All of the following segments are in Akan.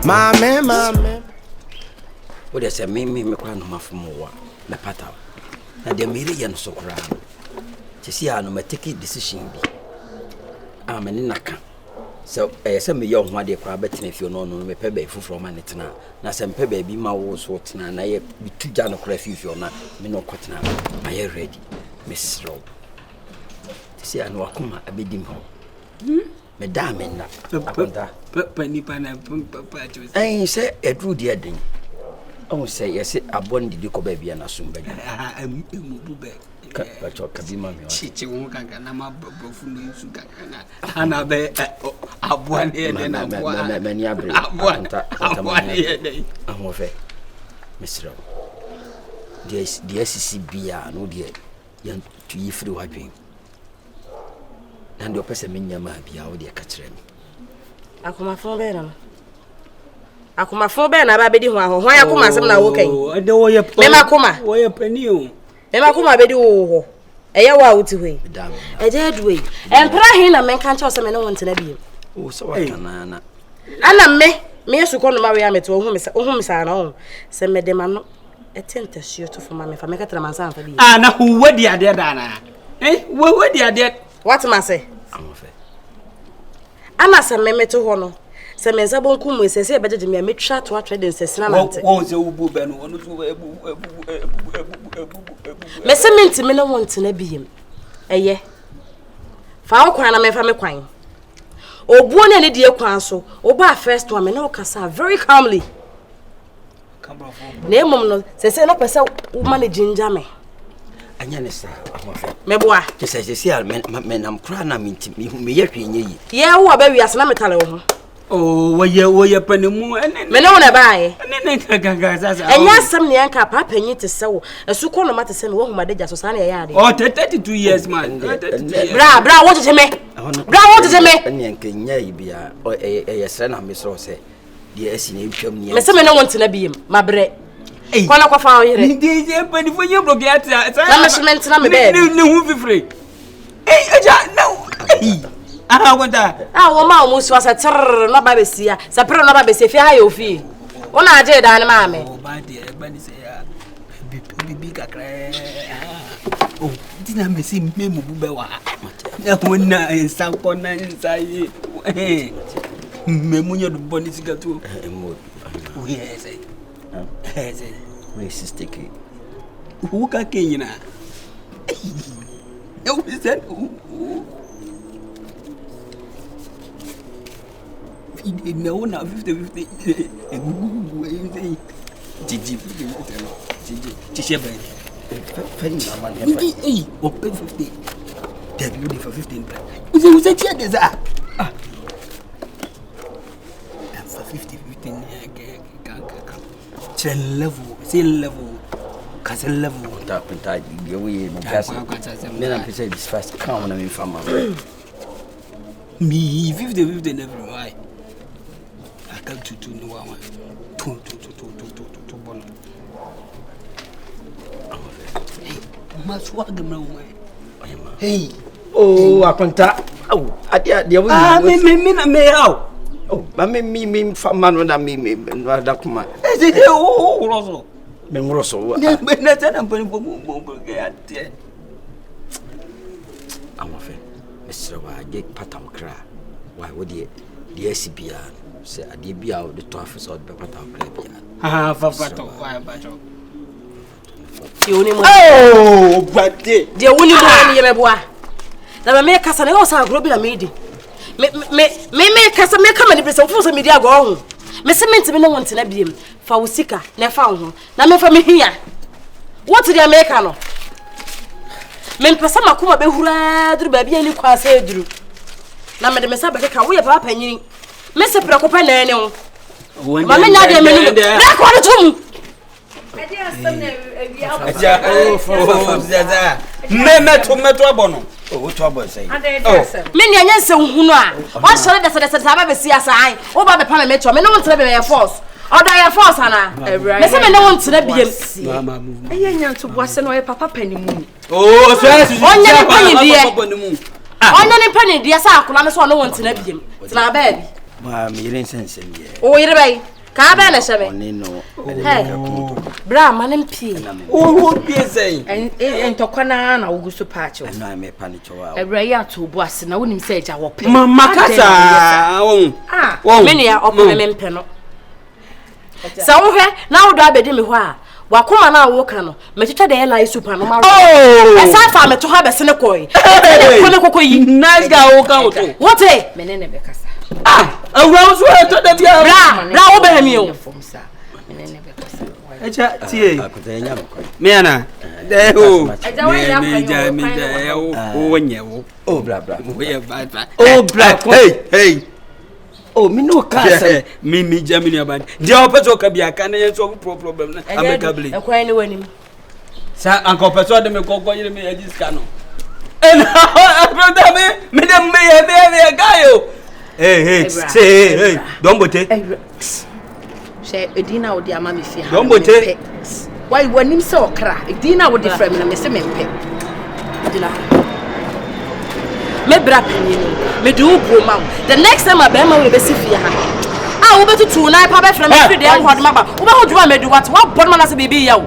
Mame. What they say, me cry no from war, me pata. And the million so grand. To see how no me take decision be. I'm an inaka. So, some me young one, they cry better if you know no me pebe from an etna. Now, some pebe be my walls what and I be 2 jano cref if you're not, me no cotton. I am ready, Miss Rob. To see I know Akuma a bidding home. Madame and that. Penny pan I say a true dear thing. Oh, say, yes, a bond did you go baby and assume baby. I'm back. But your cabima, Chichi won't can I'm broken. And I bet a 1 year and I'm many I'm of Mr. The SCCB, no dear, young to ye through wiping. And your person in your mind be out there catching. I come from Benham. I come from Ben, I be one. Why I come as I'm now walking? I know your Mema, why a penny. Mema come be do. A yawa out way. A dead way. And Prahin and men can't toss them no one to be. Oh, so I can. Anna me so come marry me to whom is our own. Send me the man a tent to shoot for mammy if I make a tramansan for you. Ah, now who would you dead, Anna? Eh, what would you dead? What am I say? I'm of it. Anna send me to honor. Send me a bon cum with a better than me chat to what reading says. Won't you boo ben? Messa meant to me no want to be him. A ye. Foul crying a me family quine. O born any dear counsel, or by first one, no cassa very calmly. Name no, says no person managing jammy. And yes, I'm of it. Me boy, just as you see, men, I'm crying. I'm into me, yet ye. Yeah, who are baby as Nametalo. Oh, where you penny moon and me no one buy. And yes, some yanka papa you to sew a succo no matter send one my deja Susana yard. Oh, 32 years, man. Bra, what is me? Bra, what is me? And can ye be a son of Miss Rose? Yes, in him. Miss no one to be him, my bread. Hey, one of our here. Penny for you, Brogat. I'm a bed. No, free. Hey, no. Ah, what that? Ah, woman was a terror, not by Bessia, Sapro, not by Bessia, your fee. One I did, and mammy. Oh, my dear, but say, big. Oh, didn't I miss him? Memobewa. When I sang on inside. Memonia the bonnet got to. Yes, yes, race sticky. Who can you now? No, is that? No, now 50. Gigi, open 50. Debut for 15. Who's a chair? There's a for 15. Chain level, cousin level. Tap and tight. The way then I'm saying this fast. Come on, from me 50 never why. I come to no one. Two bonnet. Much walk the way. Hey, oh, I contact. Oh, I did me out. Oh, but me, from man when I mean, that come on. Oh, Rosso. Memoroso. I'm of it. Mr. I get patam cry. Why would you? The SCBR say, I did be out the toughest or the patam cry. Ah, for battle. Oh, but dear Winnie, my boy. Now, make us an also global meeting. Me kasa me come and be some social media go home. Me se me no want na biem fa wo sika na fa ho na me fa me hia. What did America no? Me mpesa makoma be hura duru ba bia ni kwa sa eduru. Na me de me sa be ka wo ye papa panyin. Me se prekopa na ene ho. Ma me nya de me ni. Na kwa de tum. E dey asem na me to abono. Oh, what trouble say? Many anya se hunu a. Wa sore de se ba be sia sa an. Wo ba be pa me metro. Me no want to be your force. Oda your force ana. Me se me no want to be biem. Eye nya to boase no e papa panimu. Oh, so onya ni panyi de. Onya ne pani dia sa akula ne so no won tena biem. Tena ba bi. Ma me yire nsensem ye. O yire bai. Ka ba na hyebe. Oni no. Bra manem pie. O pie sei. Entokwana na ugusu pacho. Na me pani chowa. Ebra ya to bo ase na wonim se eja wo pe. Mama kasa. Wo. Me ne ya opone me mpe no. Sa wo hwe na wo do abedi me ho a. Wakoma na wo ka no. Metwetwa de ela super no ma. Esa fa me to ha be se ne koi. Ko me kokoyi. Nice guy wo ka wo to. What eh? Menene be kasa. Awura so e to da bia. Bra wo be ha mi o. Menene be kasa. Echa tie. Akutenya mko. Me ana. Oh. Eja wa ya fa Me wo nye wo. Oh bra. Wo ye bad. Oh bra. Hey. Oh me no kasa. Me Germany aban. Dia opeso ka bia ka na ye so problem na America bli. Ekwan ni wanim. Sa anko peso de me kokko yire me yadi ska no. And brother me dem me ye gayo. Hey, say don't bote. She edina wo dia ma me fi ha. Don't bote. Why wanim se okra? Edina wo di frame na me se me mpe. Edina. Me bra panyin. Me do bro ma. The next time abema we be si fi ha. Ah wo betutu na pa be frame me fi de en hod ma ba. Wo be hoduma me do what bon man as bibi ya wo.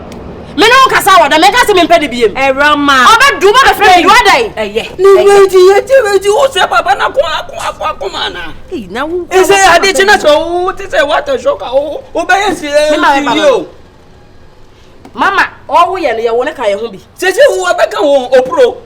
Me no kasa wo da me kasa me mpe de biem. Erama. Oba do ba be frame do adai. Ni weji o se baba na ko mana. Hey na wo. Ese ade china so o ti se water shoka o be yes yo. Mama, o wo ye no ye wo ne ka ye ho bi. Sese wo be ka wo opro.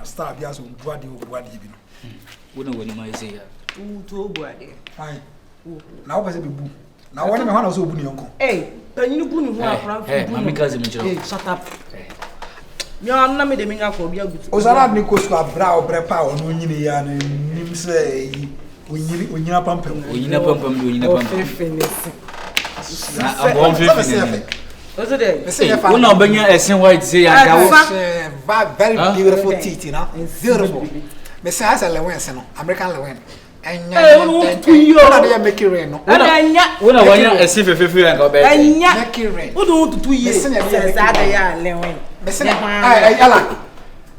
Star bias on Buadi Bino. Wouldn't win my say. To Buadi. Fine. Now, was a boo. Now, one of my also bunny uncle. Hey, can you go to Hey, my cousin, shut up. You are not made a minga for your good. Ozara Nico's brow, brepa, or no Yinian, and say, when you are pumping. We never pump, we never pump. What's it? We're not bringing a sin white say, very beautiful teeth, you know, beautiful. Miss Lewen, American Lewen. And you're making rain. When I want a sin for 50 and go back. And making rain. Who don't 2 years? Lewen.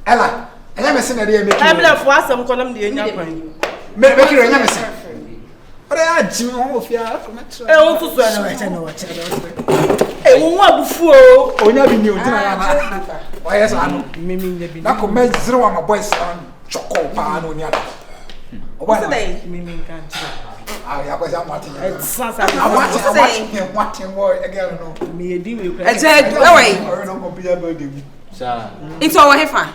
Ella, and I'm a sinner. I'm not for some column the Indian. Make it rain. But I had Jim of your I want to swear. Hey, one before, oh, never knew. Why, yes, I know. Mimi, I could make 0 on my boys on Choco Pan on the other. What's the name? Mimi can't. I was watching. I'm watching more again. Me, a deal. I said, no way. It's all heifer.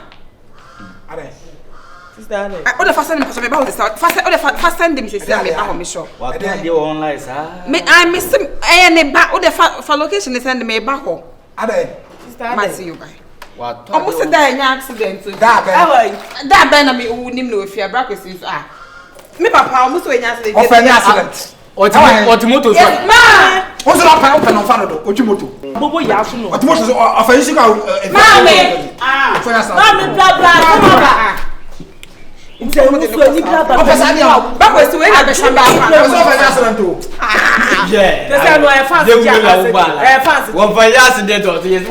What the first time I about this? First time they say me back on me show. What can you online, sir? Me I miss him and back all the for location is send me back home. Ade, see you by. What? Almost a die accident. That Ben me who name no if your breakfast is me papa almost when accident. Of an accident. Automoto. Ma! What's up open on Fano? Automoto. Bobo Yasu. Automoto of a physical. Mommy! Mommy, blah blah. It's a good blah blah. Breakfast to where the shamba. What's up an accident too? Yeah. That's why I fancy. One by accident or yes.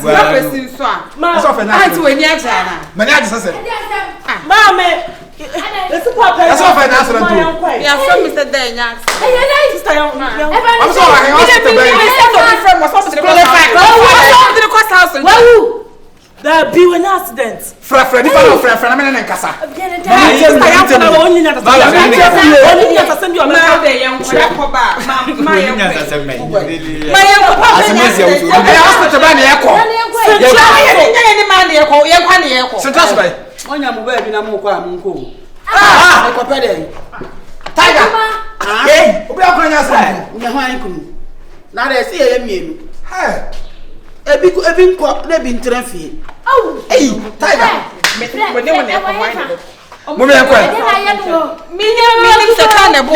Breakfast so. What's up an Auntie accident? when you are. Many said. Mommy. Let's pop. That's off an accident too. Yeah, from Mr. Daniel. Sister, I'm sorry, I want to The cost house. the be when I accident. Frɛ nipa no frɛ na me ne nkasa. Tiger. Hey, obi akora nya sa. Nya hwan kunu. Na de se ye mienu. Ebi nko na bi ntran fie. Hey, Tiger. Me ne mo ne ko wine. Mo me yakwa. Me se ka ne bo.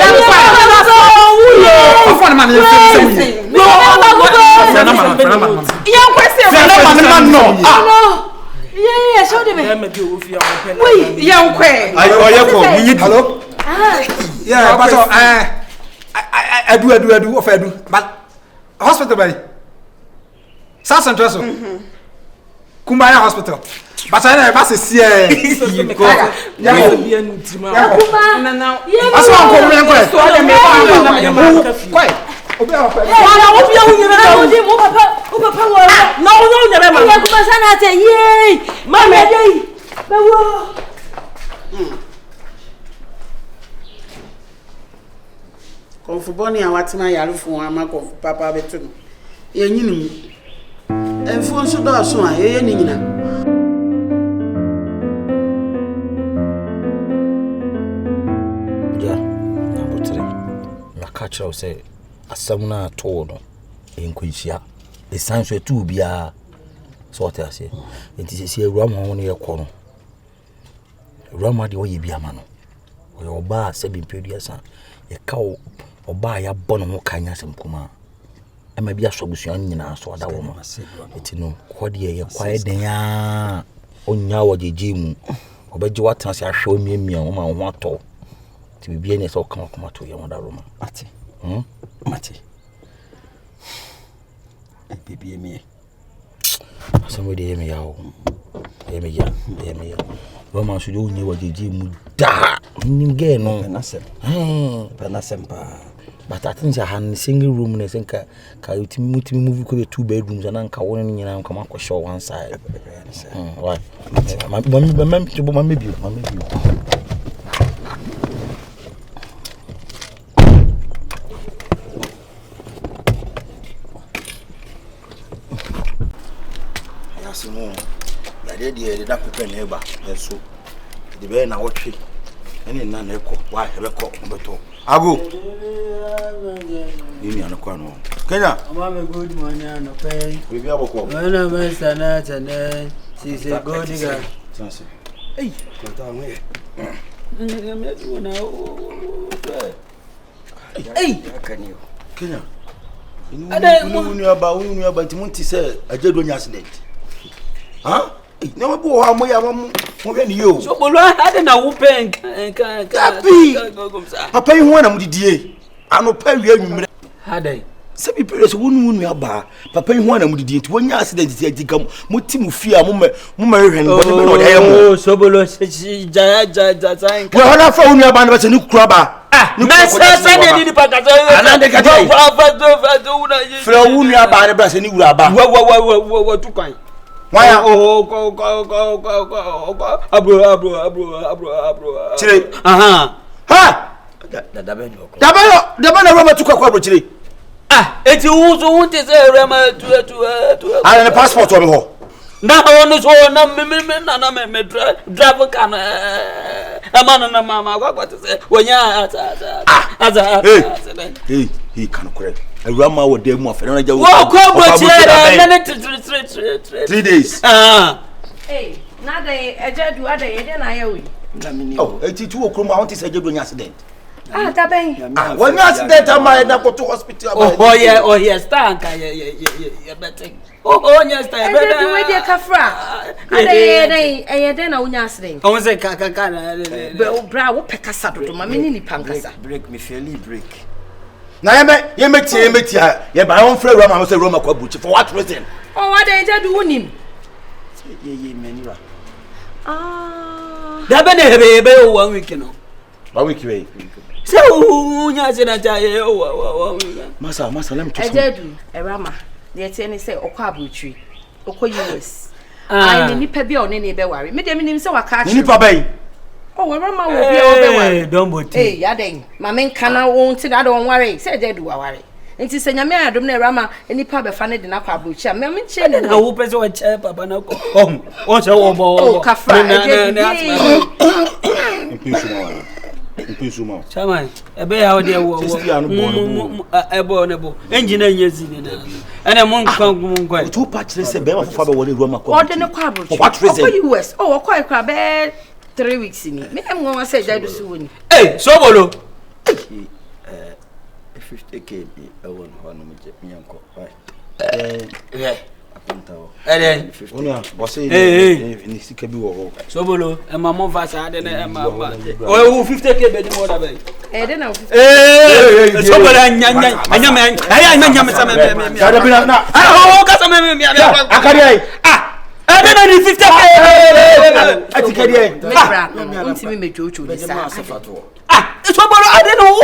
Ofo na ma ne se. No. Fena ma. Yankwa se. Fena ma no. Yeah, show them. Wait, yankwa. Ayo ko, munyi. Hello. Yeah, but I do of edu. But hospital by South Central. Kumbaya Hospital. But I never see Konfuboni awatima yarufu ama konfu papa betu. Ye nyinu. Enfo nso do so a ye ni nyina. Ja, nabotre. Makacha o say asam na to no enkunhia. Esanso etu bia so what I say. Enti se ewura mo no ye kɔ no. Ewura mo de o ye bia ma no. O ye oba se bi peduasa. Ye ka o oba ya bɔ no ho kanya sem kuma. Ema bia so busuan nyina so ada wo no. Eti no ko de ye kwae den ya onya wo jeje mu. Obeji watan se ahwe o miemia wo ma ho atɔ. Ti bibia ne se o kan kuma to ye wo da roma. Ati. Mati. Bibia mi. Asamo de yemi ya o. Yemi ya. Roma so de onye wo jeje mu da. Ninge no. Penasem pa. But I think I had a single room and I think I movie could 2 bedrooms and I can't even come up with show one side. Right. Maybe. Yes, no. I did that prepare neighbor. Yes, so the bear now watch it. Any none echo. Why have a cock? Ago. You know, no. Kenya. Mama, good morning. No pay. We be able to. No, Mr. Nat, and then she's a good girl. Hey, hey, Kenya. You know about Monty said a jet accident. Huh? No, boy, I'm more than you. So, I had an open. I pay one of the day. I no pay you. Had I? Some people wouldn't know about Papa one of the day to one accident. They come, Mutimu fear, Mumma, oh, Sobolo, well, I found your band was a new crabber. Why it's who's won't is a rama to a passport on her. Now, on so no driver can a man and a mamma. What to say? When you he can't correct. A rama would dare more. 3 days. Hey, now they do other than I owe. Oh, 82 o'clock. I want to say you're accident. Ah, Tabay. When accident, I might not go to hospital. Oh, yeah, stank. Yeah, better. Oh, yes, I better wait your Kafra. I then own accident. I was a caca. Brow, Pecasado to my mini pancasa. Break me, fairly break. Now, you make yeah, my own friend Rama was a Roma Kwabuchi. For what reason? Oh, what did I do him? Ah, that be 1 week, you know. 1 week away. So, Massa, let me tell you. I did, a Rama. The attorney say, Okabu tree, Oko US. ai ni nipa bia one ne be ware me de me nim se waka Ni nipa bɛn. Oh, we mama wo bia wo be ware Don't bot. eh ya den ma me nkana wo nti da don ware se je du ware nti se nyame adom na rama nipa be fa ne de na kwa abrochi me me che ne Na wo pese wo che papa na ko. O se wo bo. Oh, kafra. Impensuma. Chairman, ebe ya ode wo. Ebo ne bo. Engineer nyezi ne na. Ene mon kwa. Tu patch se be ma fa be wole ruwa makwa. Ode ne kwa abrochi. What reason? For US. Oh, kwa kwa be 3 weeks ni. Me am won say jadu su woni. Eh, Sobolo. 50k won ho no me nyanko. Yeah. Eden. Ona boss ni sika bi wo ho. Sobolo, e ma mo va sa de na e ma. O 50k be di mo da be. De na. Sobolo anya me. Anya me sa me. Ya da bi na. Ah, o ka sa me. Akari ai. Ah. De na ni 50k. Atikari ai. Me bra. Unti me mejocho ni sa. Ah, Sobolo ade no o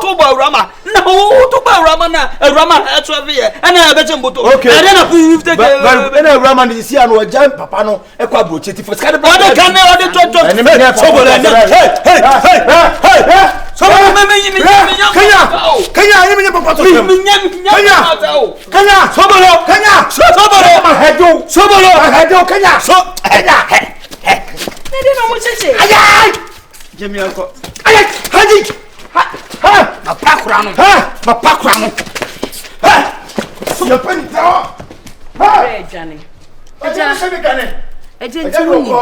to ba rama. Na o to ba rama na rama etro vie. Ana be chemboto. Ade na 50k. Ena rama ni si anu oja papa no e kwa broche ti first card. Ode kan ode to. Eni me Sobolo hey. Sobolo me Kenya ni me papa to. Kenya. Sobolo ma hedo. Kenya. Ne de na mo cheche. Ayai. Jemi anko. Ayai. Haji. Ha. Mapakura no. Ha. Yo pani ta. Ha. Jani. Eja se be gane. Eje nti woni.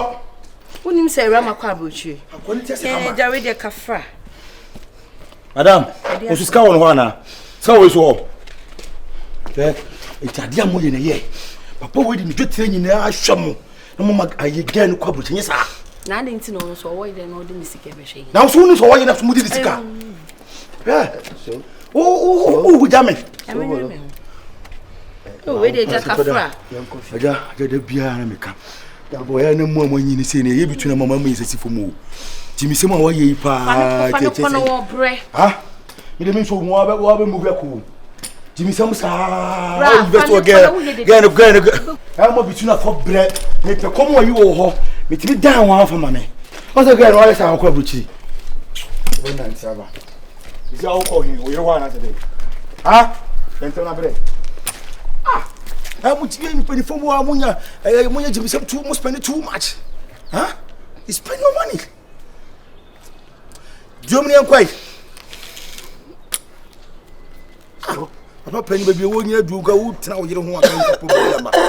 Woni se rama kwa abrochi. Akoni ti se kama. Jare de kafra. Madam, osu ska won ho ana. Ska wo so ho. Etade amoye ne ye. Papa we di mi dwetire nyina ahwam. Na mo aye gan kwa abrochi nyesa. Na ade nti no so wo ide no de misika be hwe. Na so ni so wo ye na so mo di sika. O jame. O we de kafra. Aja de bia na meka. Da boya na mu amanyi ni se ne ye bituna mama mu yesasi fomu. Timi se mu wa ye pa tete. Ha? Mi de mi so mu wa be mu be ko. Timi se mu sa. O be so gan. Ha mo bituna fo bre. Me pe komo yi wo ho. Me timi dan wa fa mame. O so gan wa sa akwa buchi. Wona nsaba. Isi awo ko hin o ye ho na tede. Ha? Ento na bre. I want to be penny for more munya. I want you to too much spend too much. Huh? You spend no money. Germany and quite. I'm not penny baby 1 year do go now you don't want to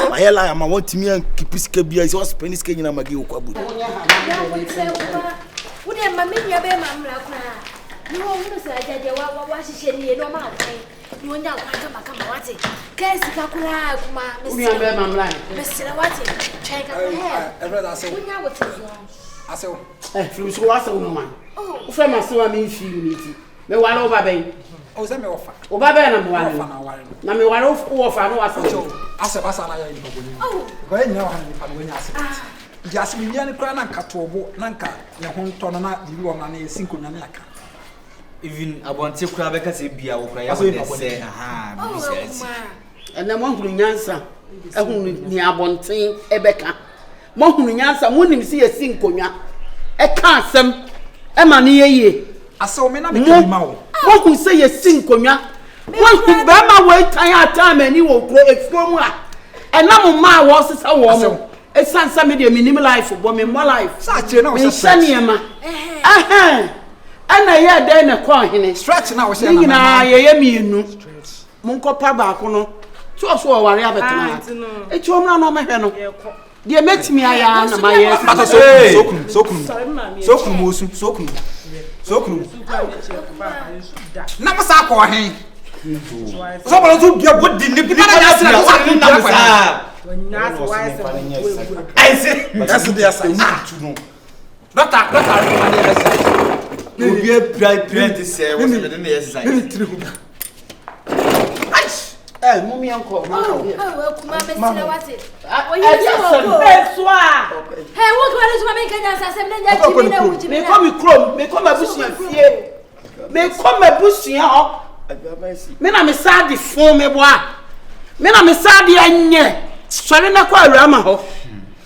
my hairline I want to me and keep his cabby I was penny skin in a magi kwabu. Would have my mini abe mamma cry. You won't say that what she said no matter. You want to come what it. Kasi kakula kuma Mr. Mamla. Mr. What? Check out. I read us. I said, from so was a woman. Oh, from my so I mean, she meeting. Me one over bay. Oh, send me offer. Over bay number one. Na me one offer no was oh, go ahead now when I said. Just me and Cran Katobo, Nanka, Yahon Tonana, you are on a single Nanaka. Even abonte kura be ka se bia wo kura ya wo say aha bi say and na mo hunu nyansa ehunu ni abonten ebeka mo hunu nyansa mo nim se yesi nkonwa e ka asem e ma ne yeye aso me na me ka ma wo mo hunu se yesi nkonwa mo hunu ba ma wo tan ata ma ni wo kro ekro mu a e na mo ma wo sesa wo mo e sansa me de minim life bo me mo life sa kire na wo se niema ana ya den na kwa hene stretch na wo se na na ye mienu munko pa ba ko no so ware abetena e chom na no mehwe no de metimi aya na maye sokunu na masa ko hen so bolo so bia bodi ni bi na ya na so na masa I say that's the aside doctor no be pride to say what the name exercise mummy uncle oh kuma Mr. What it hey what want to make Kenya say me nya timi na wuji me come krom me come abusia fie me come abusia ho me na me sad fon me boa me na me sad anye sori na kwa awura ma ho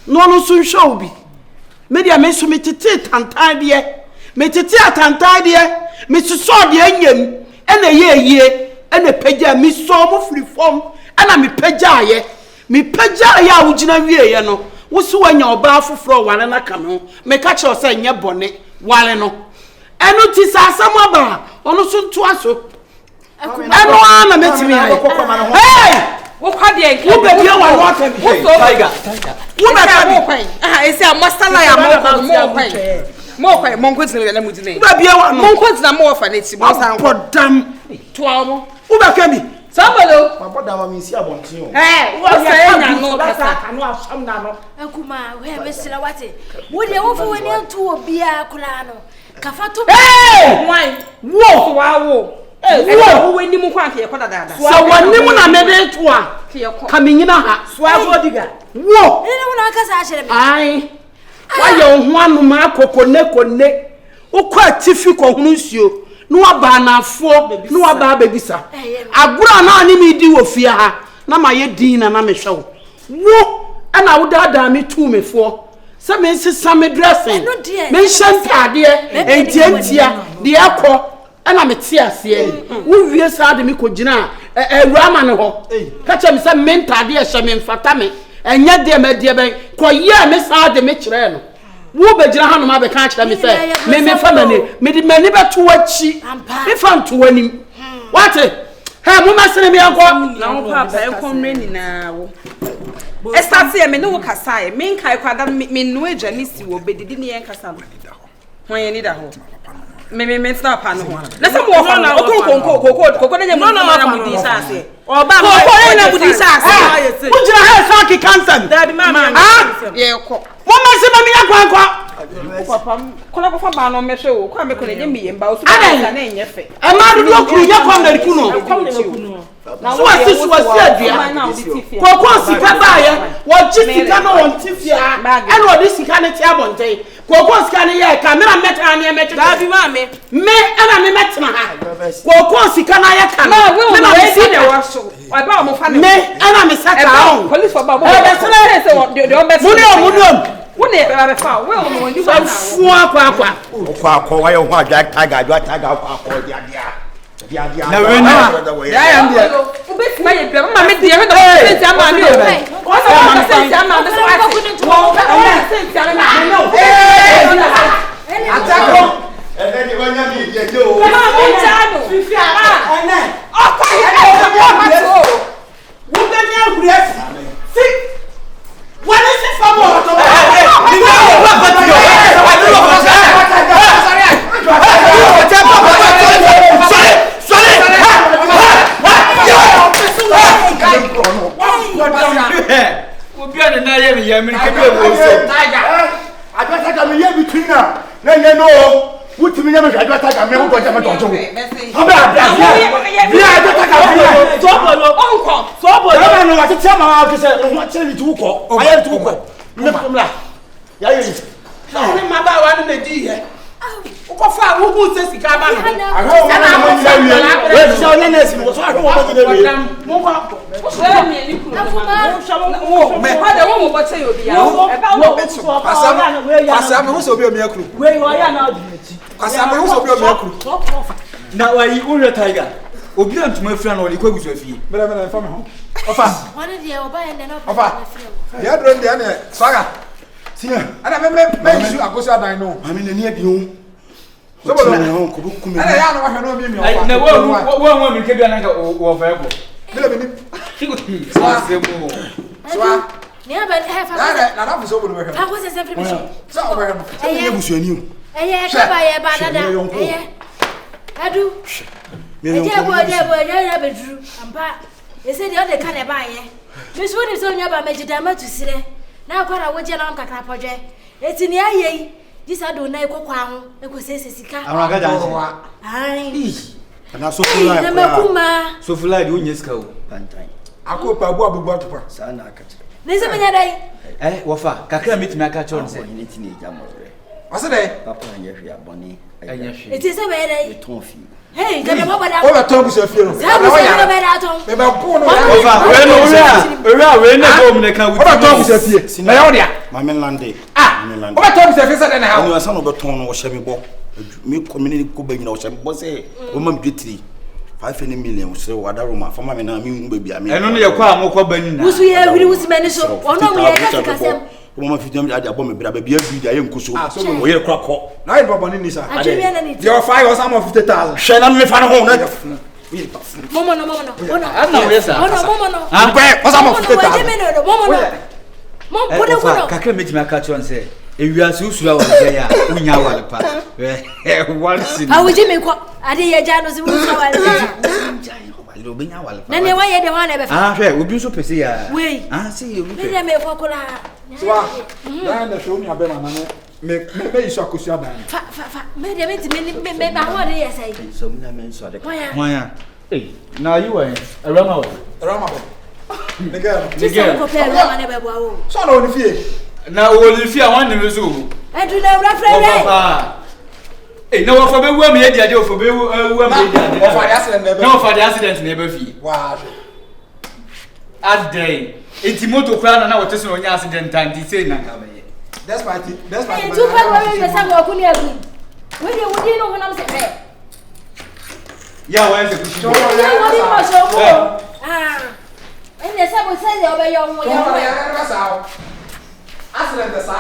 no so show bi me dia me so me tete tantan de me tete atantan de me so de anyam ena ye ena pagya me so mo free form ena me pagya ye a wugina wie ye no wo so wanya oba afoforo wale na ka no me ka che o se nye bone wale no enu ti sa asam aba ono so nto aso enu ana metimi aye hey wo kwade nke wo be dia wa water wo so tiger wo be ka kwan esi amostala ya mo kwan mo nkwetina na mudine wo be bia wa no mo nkwetina mo ofa na ti mo san podam to amo wo be ka mi Somebody. My brother wa mi si abontin o. What's saying na no kasa. Anu asam na no. Akuma, we mesira wate. Wo de wo fo wani antu obi a kula no. Kafa to. Why? Wo wa wo. Wo wani mu kwan ke koda dada. So wani mu na me de to a. Ka me nyina ha. Swafo diga. Wo. Ni wo na kasa a chere me. Ai. Wa ye ho anu ma kokone. Wo kwa tifi ko hunu nsuo. No aba na afo no aba babisa agura na ani mi di wo fie ha na ma ye din na me hwe wo ana wo dada me tu me fo se me sisa me dressing me hyantade entia de akọ ana me ti ase wo wie sa de me ko gina awurama ne ho ka che me se me ntade e hye me mfata me enya de me de ben ko ye me sa de me kire no wo be gira hanu ma be kan kire me say me fa mani me di mani be to wachi me fa nto wanim wate ha mo ma sene me anko na wo papa enko mre ni na wo estati e me no kasa e me nkai kwada me no agya ni si wo bedidi ni en kasa no hon ye ni da ho me stop pa no ho na se mo wo fa no koko na nya mo na mudi sa ase oba koko na mudi sa ase wo gira ha sa ki cancer daddy mama ye ko mo ma se ma mi akwa papa kola ko fa ba no mehwe wo kwa me ko na nya mi yemba o so ba na enye fe e ma do kuru ye kwa na riku no so wasi adua koko sika ba ye wo ji sika no won tifia e no di sika ne ti abonten koko sika ne ye camera meta ne meta daddy mama me ana me metna ha koko sika na ye ka me na we si de wo so o ba mo fa ne me ana me saka on police for ba mo de o be munio wone be fa we o mo ndi ba na fu akwa wa ye ho adwa tiger akwa dia na we na ya am dia o be fi ma ye bia ma me dia me da sense ama mi o so ma sense ama me so ati wo sense ama me no atako ene ni wanya mi dia je o ma mo jano fifi ama ene o kwa ye o wo be nya gures si wani si famo to ni na wa pati yo obi ane na ye me ye me ke bi e wo so adwa ta me ye between na nye no wutimi nya me adwa ta me wo doje me dojo oba abia bia adwa ta me so bolo onko so bolo na no wa tete ma wa kese ho chere ti wuko aye ti wuko mla ya ye ni ma ba wa ni di ye uko fa wo hu se sika ba no aho ma na mo nya wie we se onya na esi wo so aho mo de wie mo ba o me ni kuro wo me ha de wo mo bote yo bia e ba wo betu Kwasa me ho so obi o me akuru. we wo ya na odi echi Kwasa me ho so obi o me akuru. na wa yi ure tiger obi antuma afira na oli kwagusu afie Bele fa me ho. Ofa. Wani de oba ende no Ofa. Ya dro ndi ane swaga. sinya Ana me isu akoso adan no. mami na ni abi ho So bolo. na ho ko bu kume Ana ya no wa hwe no mi ofa. na wo me ke bia na ka wo fa ego Bele me ni. semo Swa. ni aba he fa Na na fu so bolo we hwe. fa ko se sempre bicho Sa o we hwe no. ni busuani o eye ka ba ye ba dada eye adu eje bo ya bedru ampa ese de o de ka ne ba ye me so ni so nya ba megida ma tusire na akwara wo je na nkakra podwe eti ni aye jisa do na ikokwa ho ekosese sika awon ga janse ai na so fulai na makuma so fulai de onye ska o pantan Akopa bu abubu atopa. sa na aka kire ne se menya dai wo fa kakra metimi aka chon se ni tini jamore Ase de. papa anya hwe abone anya hwe eti se we dai ton fi Hey, the mama that. Oh, I told you so feel. That was never that on. Me ba po no. We na go me kan. Oh, I told you so feel. Na yo dia. Mama Lande. Ah. Oh, I told you so feel say na how. Onu asa no beton no hye me bo. Me community ko ba nyina hye me bo say o ma bitiri 5 million so wadaroma fama me na me hu ba bia me. Eno no ye kwa amokwa bani na. Wusu ye wiri wusu mani so. Ono mu ye kasem. Mama fi dem ade abo me bra ba bia bi da ye nkuso. O ye kwa ko. Na ye baba ni sa. Atwe na ni. Your 5 or some of 50,000. Hye na me fa no ho na. Momo no. Ono. Ana we sa. Ono momo no. Ah, or some of 50,000. Momo no. Mom put it on. Kakra me timi aka chon say. Ewiase usura wa say ya. Unya wale pa. One sin. Ah, we Jimmy ko. Ade ye jano si usura wale. Obinya wale pa. Na ne wa ye de wa na be fa. Ah, hwe, obi so pese ya. We. Ah, see you. Me me ko kola. So, na na show me abema na me iso akosu aban. Fa. Me de me ba ho de ye say. So me na me so de. Why? Hey, now you were around Rama. Nigga. Nigga. Ko pe Rama ne be bo awo. So na oni fie. Na woli fie wan ne so. Edu na referee. Eh, no for be wo me e dia de for be wo me dia de. For the accident never. No for the accident never fie. Wow. At day. Enti moto kra na wote so onya accident time di say na ka be. That's my thing. That's my. Tu pa wo me say wo kuni agu. We de no honam say eh. Ya wa se kushi. Ya wo di mo so mo. Ah. Ene say wo say de obeyo ho ya wo. Ya na sa. Accident esa.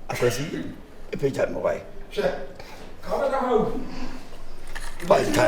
Akwasi e pe ja mo wai. She. Ka ba ka ha. By the time